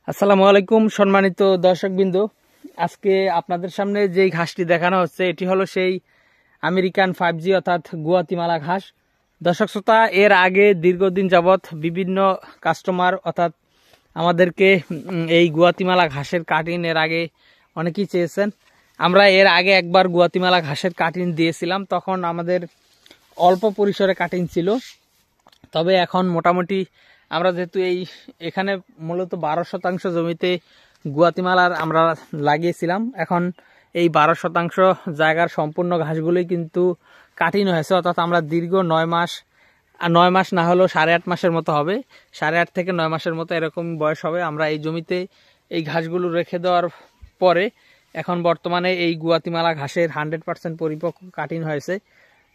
আসসালামু আলাইকুম সম্মানিত দর্শকবৃন্দ। আজকে আপনাদের সামনে যে ঘাসটি দেখানো হচ্ছে এটি হলো সেই আমেরিকান 5G অর্থাৎ গুয়াতিমালা ঘাস। দর্শক শ্রোতা, এর আগে দীর্ঘদিন যাবৎ বিভিন্ন কাস্টমার অর্থাৎ আমাদেরকে এই গুয়াতিমালা ঘাসের কাটিং এর আগে অনেকেই চেয়েছেন। আমরা এর আগে একবার গুয়াতিমালা ঘাসের কাটিং দিয়েছিলাম, তখন আমাদের অল্প পরিসরে কাটিং ছিল। তবে এখন মোটামুটি আমরা যেহেতু এখানে মূলত 12% জমিতে গুয়াতিমালার আমরা লাগিয়েছিলাম, এখন এই 12% জায়গার সম্পূর্ণ ঘাসগুলোই কিন্তু কাটিং হয়েছে। অর্থাৎ আমরা দীর্ঘ 9 মাস, আর 9 মাস না হলেও 8.5 মাসের মতো হবে, 8.5 থেকে 9 মাসের মতো এরকম বয়স হবে আমরা এই জমিতে এই ঘাসগুলো রেখে দেওয়ার পরে। এখন বর্তমানে এই গুয়াতিমালা ঘাসের 100% পরিপক্ক কাটিং হয়েছে।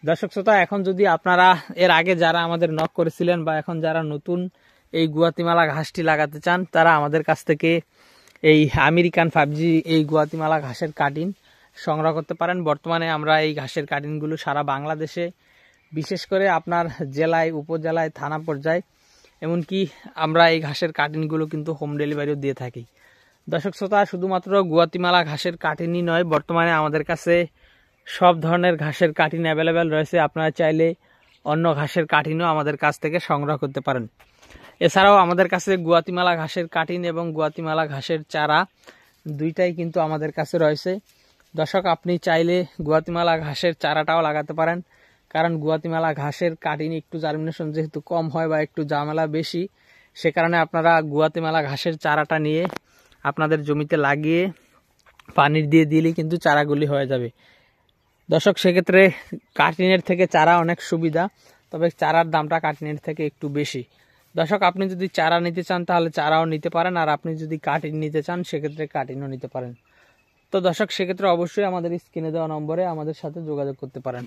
দর্শক শ্রোতা, এখন যদি আপনারা এর আগে যারা আমাদের নক করেছিলেন বা এখন যারা নতুন এই গুয়াতিমালা ঘাসটি লাগাতে চান, তারা আমাদের কাছ থেকে এই আমেরিকান 5G এই গুয়াতিমালা ঘাসের কাটিং সংগ্রহ করতে পারেন। বর্তমানে আমরা এই ঘাসের কাটিংগুলো সারা বাংলাদেশে, বিশেষ করে আপনার জেলায়, উপজেলায়, থানা পর্যায়ে, এমনকি আমরা এই ঘাসের কাটিংগুলো কিন্তু হোম ডেলিভারিও দিয়ে থাকি। দর্শক শ্রোতা, শুধুমাত্র গুয়াতিমালা ঘাসের কাটিংই নয়, বর্তমানে আমাদের কাছে সব ধরনের ঘাসের কাটিং অ্যাভেলেবেল রয়েছে। আপনারা চাইলে অন্য ঘাসের কাটিংও আমাদের কাছ থেকে সংগ্রহ করতে পারেন। এছাড়াও আমাদের কাছে গুয়াতিমালা ঘাসের কাটিং এবং গুয়াতিমালা ঘাসের চারা দুইটাই কিন্তু আমাদের কাছে রয়েছে। দর্শক, আপনি চাইলে গুয়াতিমালা ঘাসের চারাটাও লাগাতে পারেন, কারণ গুয়াতিমালা ঘাসের কাটিং একটু জার্মিনেশন যেহেতু কম হয় বা একটু ঝামেলা বেশি, সে কারণে আপনারা গুয়াতিমালা ঘাসের চারাটা নিয়ে আপনাদের জমিতে লাগিয়ে পানি দিয়ে দিলেই কিন্তু চারাগুলি হয়ে যাবে। দর্শক, সেক্ষেত্রে কাটিংয়ের থেকে চারা অনেক সুবিধা, তবে চারার দামটা কাটিংয়ের থেকে একটু বেশি। দর্শক, আপনি যদি চারা নিতে চান তাহলে চারাও নিতে পারেন, আর আপনি যদি কাটিং নিতে চান সেক্ষেত্রে কাটিংও নিতে পারেন। তো দর্শক, সেক্ষেত্রে অবশ্যই আমাদের স্ক্রিনে দেওয়া নম্বরে আমাদের সাথে যোগাযোগ করতে পারেন।